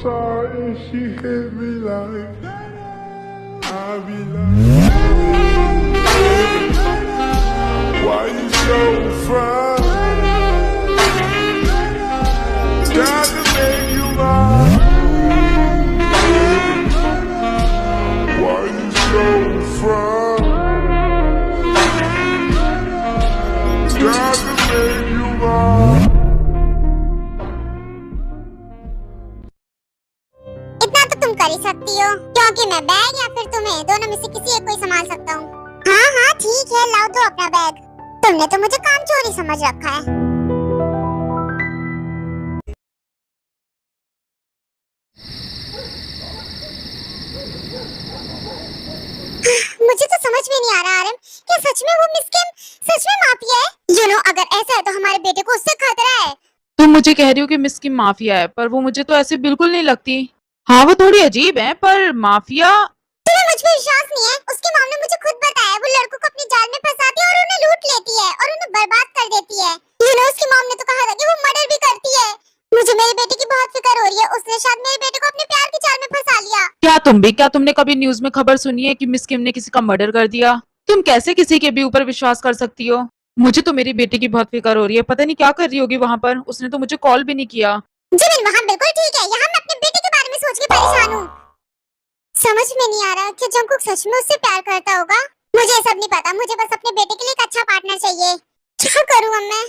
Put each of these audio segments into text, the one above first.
saw and she hit me like I be like, why you so fine? Got to make you mine. Why you so fine? Got to make you mine. इतना तो तुम कर ही सकती हो, क्योंकि मैं bag या फिर तुम्हें दोनों में से किसी एक को ही संभाल सकता हूँ। हाँ हाँ ठीक है, लाओ दो अपना बैग। तुमने तो मुझे काम चोरी समझ रखा है। मुझे तो समझ में नहीं आ रहा आरम, क्या सच में वो मिस किम सच में माफिया है? अगर ऐसा है तो हमारे बेटे को उससे खतरा है। तुम मुझे कह रही हो कि मिस किम माफिया है, पर वो मुझे तो ऐसे बिल्कुल नहीं लगती। हाँ वो थोड़ी अजीब है, पर माफिया। तुम्हें मुझ पे विश्वास नहीं है? उसकी मॉम ने मुझे खुद बताया, वो लड़कों को अपने जाल में फंसाती है और उन्हें लूट लेती है और उन्हें बर्बाद कर देती है। उसकी मॉम ने तो कहा था कि वो मर्डर भी करती है। मुझे मेरे बेटे की बहुत फिक्र हो रही है, उसने शायद मेरे बेटे को अपने प्यार की जाल में फंसा लिया। क्या तुमने कभी न्यूज में खबर सुनी है कि मिस किम ने किसी का मर्डर कर दिया? तुम कैसे किसी के भी ऊपर विश्वास कर सकती हो? मुझे तो मेरी बेटी की बहुत फिक्र हो रही है, पता नहीं क्या कर रही होगी वहाँ पर। उसने तो मुझे कॉल भी नहीं किया। जिमिन वहाँ बिल्कुल ठीक है, यहाँ मैं अपने बेटे के बारे में सोच के परेशान हूँ। समझ में नहीं आ रहा कि जंगकुक सच में उससे प्यार करता होगा। मुझे ये सब नहीं पता, मुझे बस अपने बेटे के लिए एक अच्छा पार्टनर चाहिए। क्या करूँ अब मैं?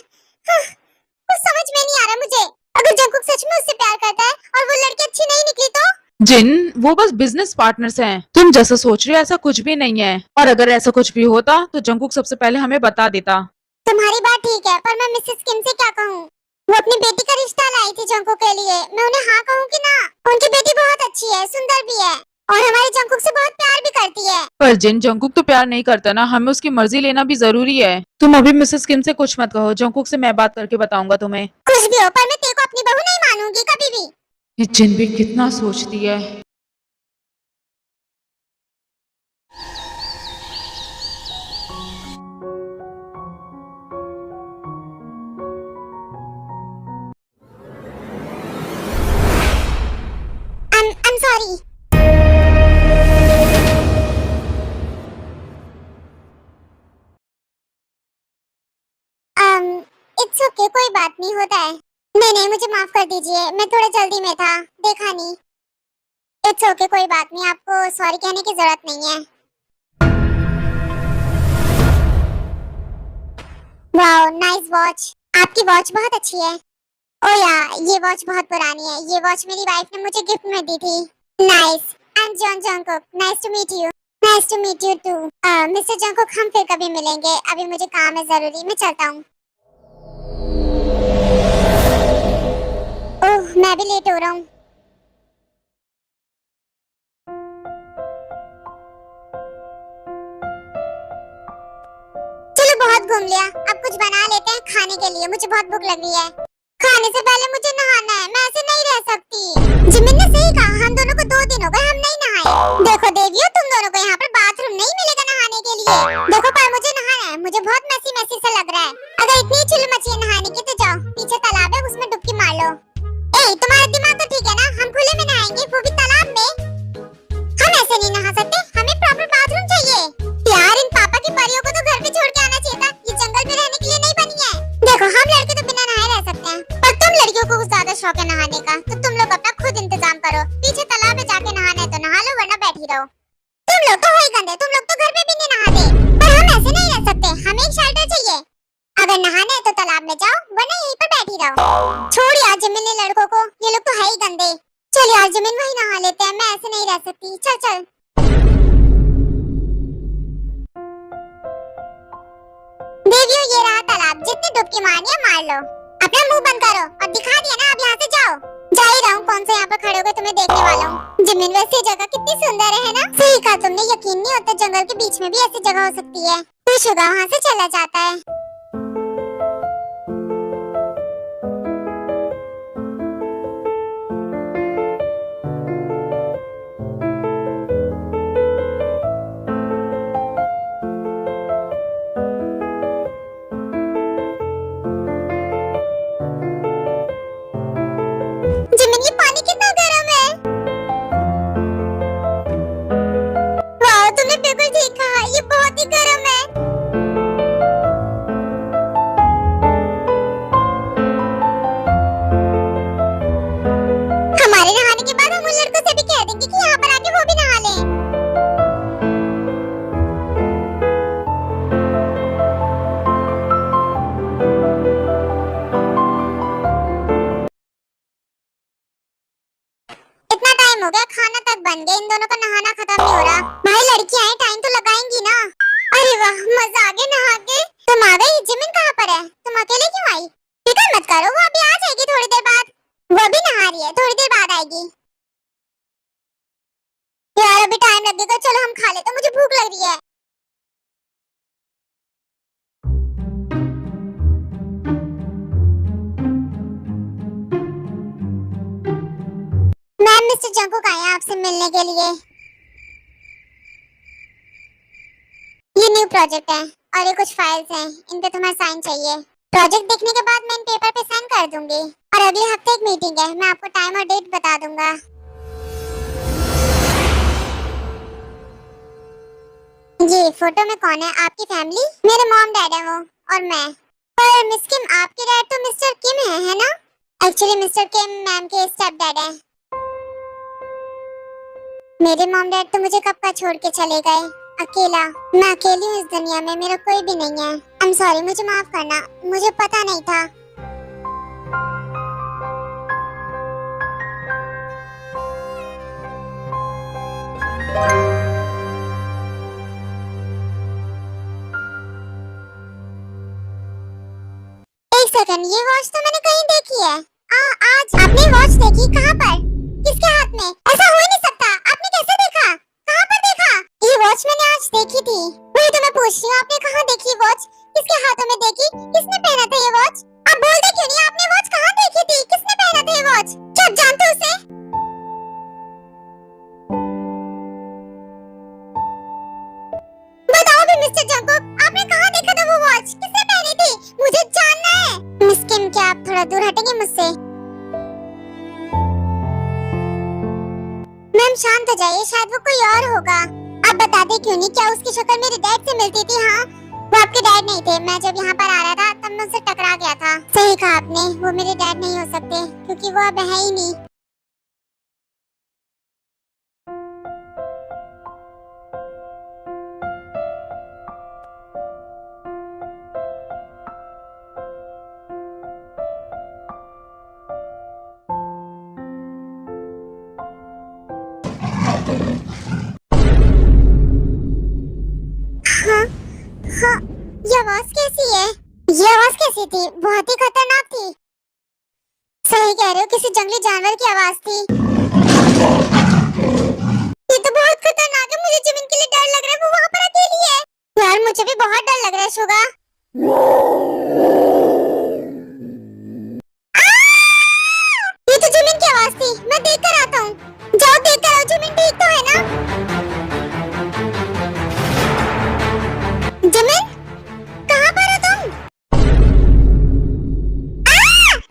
कुछ समझ में नहीं आ रहा मुझे। अगर जंगकुक सच में उससे प्यार करता है और वो लड़की अच्छी नहीं निकली तो? जिन, वो बस बिजनेस पार्टनर्स हैं। तुम जैसा सोच रही हो ऐसा कुछ भी नहीं है, और अगर ऐसा कुछ भी होता तो जंगकुक सबसे पहले हमें बता देता। तुम्हारी बात ठीक है, पर मैं मिसेस किम से क्या कहूँ? वो अपनी बेटी का रिश्ता लाई थी जंगकुक के लिए, मैं उन्हें हाँ कहूँ कि ना? उनकी बेटी बहुत अच्छी है, सुंदर भी है और हमारे जंगकुक से बहुत प्यार भी करती है। पर जिन, जंगकुक तो प्यार नहीं करता ना, हमें उसकी मर्जी लेना भी जरूरी है। तुम अभी मिसेस किम से कुछ मत कहो, जंगकुक से मैं बात करके बताऊंगा तुम्हें। कुछ भी हो, पर मैं तेरे को अपनी बहू नहीं मानूंगी कभी भी। ये जिन भी कितना सोचती है। I'm sorry. It's okay, कोई बात नहीं, होता है। नहीं मुझे माफ कर दीजिए, मैं थोड़ा जल्दी में था, देखा नहीं। It's okay, कोई बात नहीं, आपको सॉरी कहने की जरूरत नहीं है। Wow, nice watch. आपकी वॉच बहुत अच्छी है। ओ या, ये वॉच बहुत पुरानी है, ये वॉच मेरी वाइफ ने मुझे गिफ्ट में दी थी। Nice. I am John Jungkook, nice to meet you. Nice to meet you too. Mister Jungkook, हम फिर कभी मिलेंगे, अभी मुझे काम है जरूरी, मैं चलता हूँ। ओह, मैं भी लेट हो रहा हूँ। चलो बहुत घूम लिया, अब कुछ बना लेते हैं खाने के लिए, मुझे बहुत भूख लग रही है। खाने से पहले मुझे नहाना है, मैं ऐसे नहीं रह सकती। जिमिन ने सही कहा, हम दोनों को 2 दिन हो गए हम नहीं नहाए। देखो देवियो, तुम दोनों को यहाँ पर बाथरूम नहीं मिलेगा नहाने के लिए। देखो पर मुझे नहाना है, मुझे बहुत मैसी सा लग रहा है। अगर इतनी चिल मची है नहाने की तो जाओ, पीछे तालाब है, उसमें डुबकी मार लो। ए, तुम्हारा दिमाग तो ठीक है ना? हम खुले में नहाएंगे, वो भी तालाब में। हम ऐसे नहीं नहा सकते, हमें प्रॉपर बाथरूम चाहिए। यार, इन पापा की परियों को तो घर पे छोड़ के आना चाहिए था, ये जंगल में रहने के लिए नहीं बनी है। देखो, हम लड़के तो बिना नहाए रह सकते हैं, पर तुम लड़कियों को कुछ ज्यादा शौक है नहाने का, तो तुम लोग अपना खुद इंतजाम करो। पीछे तालाब में जाके नहाना है तो नहा लो, वरना बैठी रहो। तुम लोग तो हो ही गंदे, तुम लोग तो घर पे भी नहीं नहाते। पर हम ऐसे नहीं रह सकते, हमें एक शेल्टर चाहिए। अगर नहाना है तो तालाब में जाओ, वरना यहीं पर बैठी रहो। छोड़ यार जिमिन ने लड़कों को, ये लोग तो है ही गंदे। चल यार जिमिन, वहीं नहा लेते हैं, मैं ऐसे नहीं रह सकती। चल चल। देवियो, ये रहा तालाब, जितनी डुबकी मारनी है मार लो। अपना मुंह बंद करो और दिखा दिया ना, अब यहाँ से जाओ। जा ही रहा हूँ, कौन सा यहाँ पर खड़े होकर तुम्हें देखने वाला हूँ। जिमिन, वैसे जगह कितनी सुंदर है ना? सही कहा तुमने, यकीन नहीं होता जंगल के बीच में भी ऐसी जगह हो सकती है। तो शुगा वहाँ से चला जाता है। जिमिन, ये पानी कितना गर्म है। है, थोड़ी देर बाद आएगी। यार अभी टाइम लगेगा, चलो हम खा लेते हैं, मुझे भूख लग रही है। मैम मिस्टर जंकुक आए हैं आपसे मिलने के लिए। ये न्यू प्रोजेक्ट है और ये कुछ फाइल्स हैं, इन पे तुम्हारा साइन चाहिए। प्रोजेक्ट देखने के बाद मैं इन पेपर पे साइन कर दूंगी और अगले हफ्ते एक मीटिंग है, मैं आपको टाइम और डेट बता दूंगा। जी फोटो में कौन है? आपकी फैमिली? मेरे मॉम डैड है वो और मैं। पर मिस किम आपके डैड तो मिस्टर किम है ना? एक्चुअली मिस्टर किम मैम के स्टेप डैड है। मेरे मॉम डैड तो मुझे कब का छोड़ के चले गए, अकेला। मैं अकेली हूँ इस दुनिया में, मेरा कोई भी नहीं है। आई एम सॉरी, मुझे माफ करना, मुझे पता नहीं था। एक सेकंड, ये वॉच तो मैंने कहीं देखी है। आज आपने वॉच देखी? कहाँ पर? किसके हाथ में? ऐसा हो ही नहीं सकता, आपने कैसे देखा? कहाँ पर देखा? ये वॉच मैंने आज देखी थी, वही तो मैं पूछ रही हूँ, आपने कहाँ देखी वॉच? किसके हाथों में देखी? किसने पहना था ये वॉच? आप बोलते क्यों नहीं? आपने वॉच कहाँ देखी थी? किसने पहना था ये वॉच? क्या आप जानते हो उसे? बताओ भी मिस्टर जंकुक, आपने कहाँ देखा था वो वॉच? किसने पहनी थी? मुझे जानना है। मिस किम, क्या आप थोड़ा दूर हटेंगे मुझसे? मैम शांत हो जाइए, शायद वो कोई और होगा। आप बताते क्यों नहीं? क्या उसकी शक्ल मेरे डैड से मिलती थी? हाँ, वो आपके डैड नहीं थे। मैं जब यहाँ पर आ रहा था तब मैं उससे टकरा गया था। सही कहा आपने, वो मेरे डैड नहीं हो सकते क्योंकि वो अब है ही नहीं। हाँ, हाँ, ये आवाज कैसी है? ये आवाज कैसी थी? बहुत ही खतरनाक थी। सही कह रहे हो, किसी जंगली जानवर की आवाज थी। ये तो बहुत खतरनाक है, मुझे जिमिन के लिए डर लग रहा है, वो वहाँ पर अकेली है। यार मुझे भी बहुत डर लग रहा है शुगा। ये तो जिमिन की आवाज थी, मैं देख कर आता हूँ। जाओ देख कर आओ, जिमिन ठीक तो है ना? जिमिन, कहाँ पर हो तुम?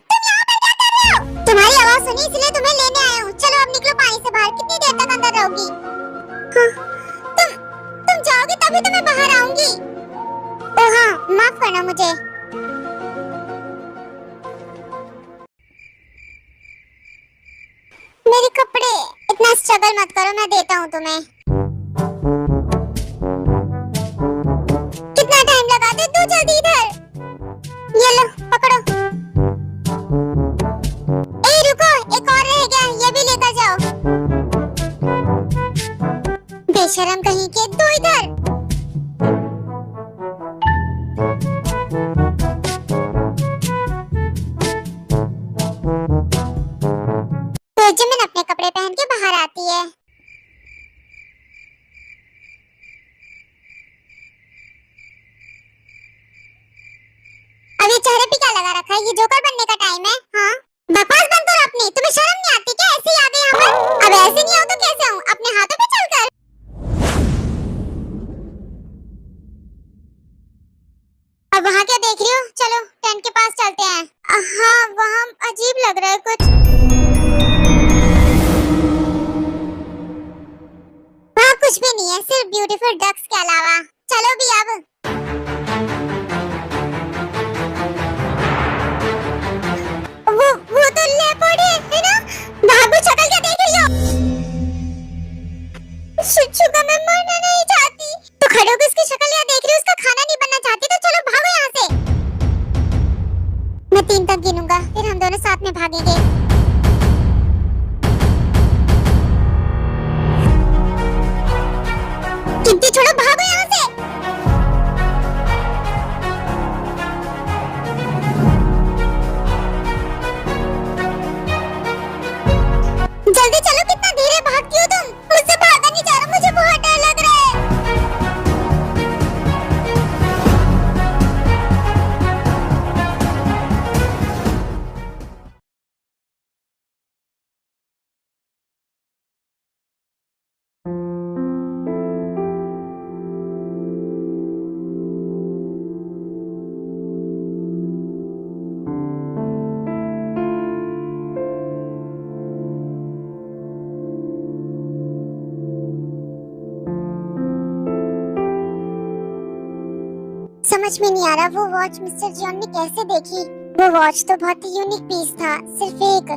तुम यहाँ पर क्या कर रहे हो? तुम्हारी आवाज सुनी इसलिए तुम्हें लेने आया हूँ। चलो अब निकलो पानी से बाहर, कितनी देर तक अंदर रहोगी? हाँ, तुम जाओगे तभी तो मैं बाहर आऊंगी। ओह हाँ, माफ करना मुझे। मेरे कपड़े, इतना स्ट्रगल मत करो, मैं देता हूँ तुम्हें। कितना टाइम लगा दे, तू जल्दी इधर। ये लो पकड़ो। ए रुको, एक और रह गया, ये भी लेकर जाओ। बेशरम कहीं के, दो इधर। तो जिमिन अपने कपड़े पहन के बाहर आती है। अभी चेहरे पे क्या लगा रखा है? ये जोकर बनने का टाइम है? हाँ, बकवास बंद करो अपनी। तुम्हें शर्म नहीं आती क्या? ऐसे ही आ गए यहाँ पर? अब ऐसे नहीं आओ तो कैसे आऊँ? अपने हाथों पे चलकर। अब वहाँ क्या देख रही हो? चलो टेंट के पास चलते हैं। हाँ, वहाँ अजीब लग रहा है कुछ। वहाँ कुछ भी नहीं है, सिर्फ ब्यूटीफुल डक्स के अलावा। चलो भी अब। वो तो लेपर्ड है ना? भागो, शक्ल क्या देख रही हो? शुगा, मैं मरना नहीं चाहती। तो खड़े होकर उसकी शक्ल क्या देख रही हो? उसका खाना नहीं बनना चाहती तो चलो भागो यहाँ से। मैं 3 तक गिनूंगा, फिर हम दोनों साथ में भागेंगे। गिनती छोड़ो, भागो यहाँ से। समझ में नहीं आ रहा वो वॉच मिस्टर जॉन ने कैसे देखी। वो वॉच तो बहुत ही यूनिक पीस था, सिर्फ एक।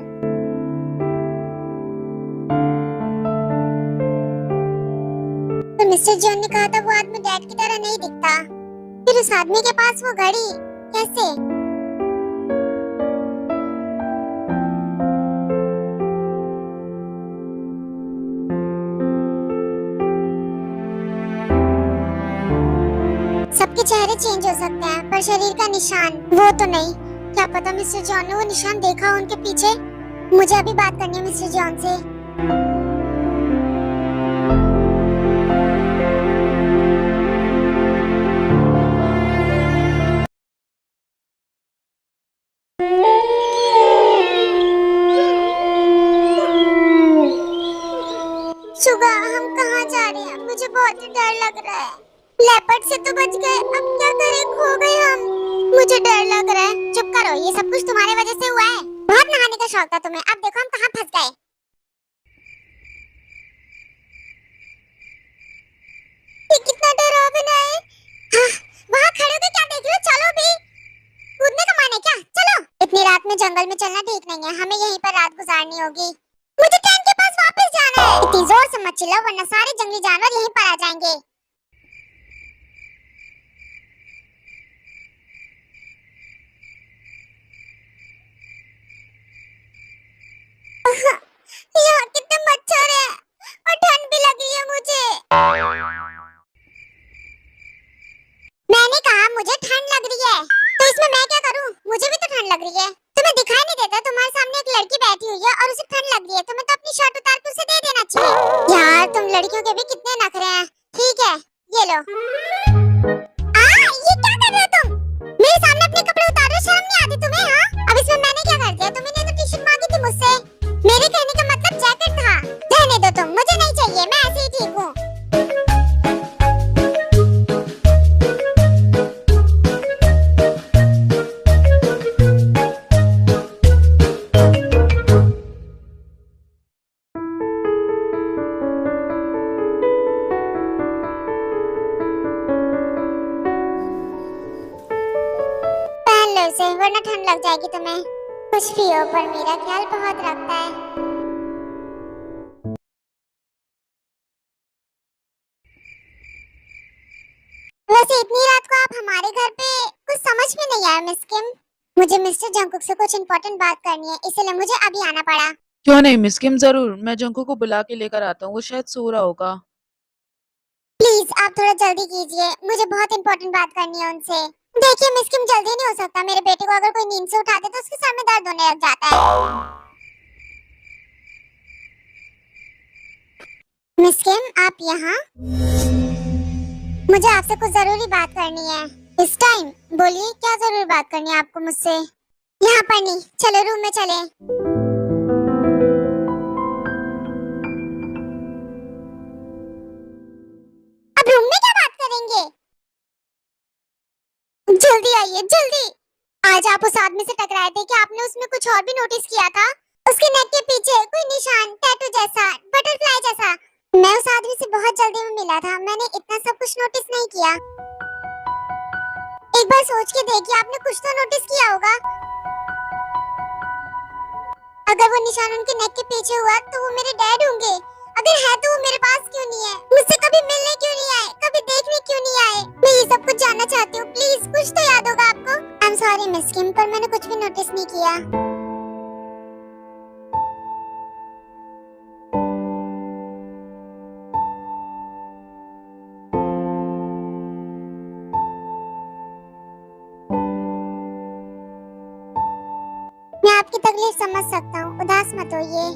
तो मिस्टर जॉन ने कहा था वो आदमी डैड की तरह नहीं दिखता, फिर उस आदमी के पास वो घड़ी कैसे? सबके चेहरे चेंज हो सकते हैं पर शरीर का निशान वो तो नहीं। क्या पता मिस्टर जॉन ने वो निशान देखा हो उनके पीछे। मुझे अभी बात करनी है मिस्टर जॉन से। शुगा, हम कहाँ जा रहे हैं? मुझे बहुत ही डर लग रहा है। लेपर्ड से तो बच गए, अब क्या करें? खो गए हम। मुझे डर लग रहा है। चुप करो, ये सब कुछ तुम्हारे वजह से हुआ है। बहुत नहाने का शौक था तुम्हें, अब देखो हम कहाँ फंस गए। ये कितना डरावना है। हाँ, वहाँ खड़े होके क्या देख रहे हो? चलो भी। कूदने का मन है क्या? चलो। इतनी रात में जंगल में चलना ठीक नहीं है, हमें यहीं पर रात गुजारनी होगी। मुझे टेंट के पास वापस जाना है। इतनी जोर से मत चिल्लाओ वरना सारे जंगली जानवर यहीं पर आ जाएंगे। यहाँ कितने मच्छर हैं और ठंड भी लगी है मुझे। मैंने कहा मुझे ठंड लग रही है, तो इसमें मैं क्या करूँ? मुझे भी तो ठंड लग रही है। तुम्हें दिखाई नहीं देता? तुम्हारे सामने एक लड़की बैठी हुई है और उसे ठंड लग रही है, तुम्हें तो अपनी शर्ट उतार के उसे दे देना चाहिए। यार तुम लड़कियों के भी कितने नखरे हैं। ठीक है, ये लो। ये क्या कर रहे हो तुम? मेरे सामने अपने कपड़े उतार रहे हो, शर्म नहीं आती तुम्हें? हाँ, अब इसमें मैंने क्या कर दिया? तुमने तो टी शर्ट मांगी थी मुझसे। मेरे कहने का मतलब जैकेट था। रहने दो तुम, मुझे नहीं चाहिए, मैं ऐसे ही ठीक हूँ। पहन लो इसे वरना ठंड लग जाएगी तुम्हें। कुछ भी हो पर मेरा ख्याल बहुत रखता है। वैसे इतनी रात को आप हमारे घर पे, कुछ समझ में नहीं आया मिस किम। मुझे मिस्टर जंकुक से कुछ इम्पोर्टेंट बात करनी है, इसलिए मुझे अभी आना पड़ा। क्यों नहीं मिस किम, जरूर। मैं जंको को बुला के लेकर आता हूँ, वो शायद सो रहा होगा। प्लीज आप थोड़ा जल्दी कीजिए, मुझे बहुत इम्पोर्टेंट बात करनी है उनसे। देखिए मिस किम, जल्दी नहीं हो सकता। मेरे बेटे को अगर कोई नींद से उठा दे तो उसके सर में दर्द होने लग जाता है। मिस किम आप यहाँ? मुझे आपसे कुछ जरूरी बात करनी है इस टाइम। बोलिए क्या जरूरी बात करनी है आपको मुझसे? यहाँ पर नहीं, चलो रूम में चले। अब रूम में क्या बात करेंगे? जल्दी आइए जल्दी। आज आप उस आदमी से टकराए थे, क्या आपने उसमें कुछ और भी नोटिस किया था? उसके नेक के पीछे कोई निशान, टैटू जैसा, बटरफ्लाई जैसा। मैं उस आदमी से बहुत जल्दी में मिला था, मैंने इतना सब कुछ नोटिस नहीं किया। एक बार सोच के देखिए, आपने कुछ तो नोटिस किया होगा। अगर वो निशान उनके नेक के पीछे हुआ तो वो मेरे डैड होंगे। अगर है तो वो मेरे पास क्यों नहीं है? मुझसे कभी मिलने क्यों नहीं आए? कभी देखने क्यों नहीं आए? मैं ये सब कुछ जानना चाहती हूँ, प्लीज कुछ तो याद होगा आपको। आई एम सॉरी मिस किम, पर मैंने कुछ भी नोटिस नहीं किया। मैं आपकी तकलीफ समझ सकता हूँ, उदास मत होइए।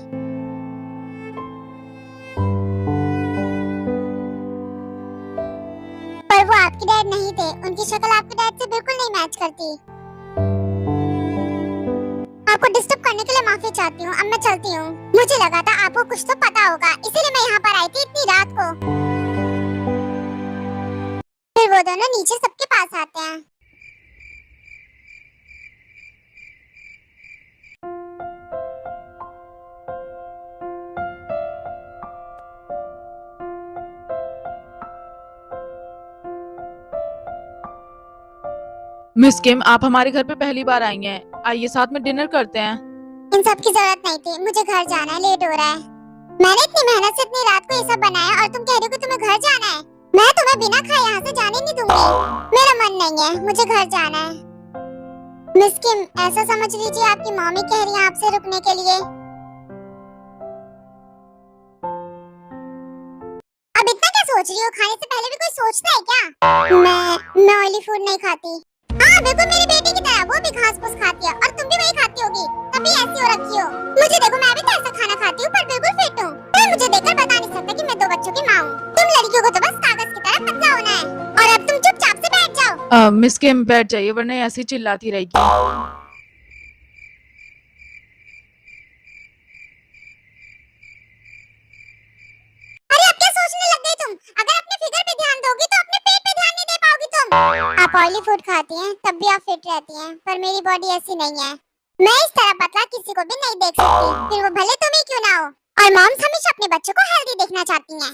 पर वो आपके डैड नहीं थे, उनकी शक्ल आपके डैड से बिल्कुल नहीं मैच करती। आपको डिस्टर्ब करने के लिए माफी चाहती हूँ, अब मैं चलती हूँ। मुझे लगा था आपको कुछ तो पता होगा, इसीलिए मैं यहाँ पर आई थी इतनी रात को। फिर वो दोनों नीचे सबके पास आते हैं। मिस किम, आप हमारे घर पे पहली बार आई हैं। आइए साथ में डिनर करते हैं। इन सब की जरूरत नहीं थी, मुझे घर जाना है, लेट हो रहा है। मैंने इतनी मेहनत से इतनी रात को ये सब बनाया और तुम कह रही हो कि तुम्हें घर जाना है। मैं तुम्हें बिना खाए यहाँ से जाने नहीं दूंगी। मेरा मन नहीं है, मुझे घर जाना है। मिस किम, ऐसा समझ लीजिए आपकी मम्मी कह रही है आपसे रुकने के लिए। अब इतना क्या सोच रही हो? खाने से पहले भी कोई सोचता है क्या? मैं ऑयली फूड नहीं खाती। हाँ बिल्कुल मेरी बेटी की तरह, वो भी घास फूस खाती है और तुम भी वही खाती होगी, तभी ऐसी हो रखी हो। मुझे देखो, मैं भी तो ऐसा खाना खाती हूँ पर बिल्कुल फिट हूँ। कोई मुझे देखकर बता नहीं सकता कि मैं 2 बच्चों की माँ हूँ। तुम लड़कियों को तो बस कागज की तरह पतला होना है। और अब तुम चुपचाप से बैठ जाओ। मिस किम बैठ जाइए, वरना ऐसे ही चिल्लाती रहेगी। अरे अब क्या सोचने लग गई तुम? अगर अपने फिगर पे ध्यान दोगी तो अपने पेट पे ध्यान नहीं दे पाओगी तुम। आप ऑयली फूड खाती हैं तब भी आप फिट रहती हैं, पर मेरी बॉडी ऐसी नहीं है। मैं इस तरह पतला किसी को भी नहीं देख सकती, फिर वो भले तुम ही क्यों ना हो। और मॉम्स हमेशा अपने बच्चों को हेल्दी देखना चाहती हैं।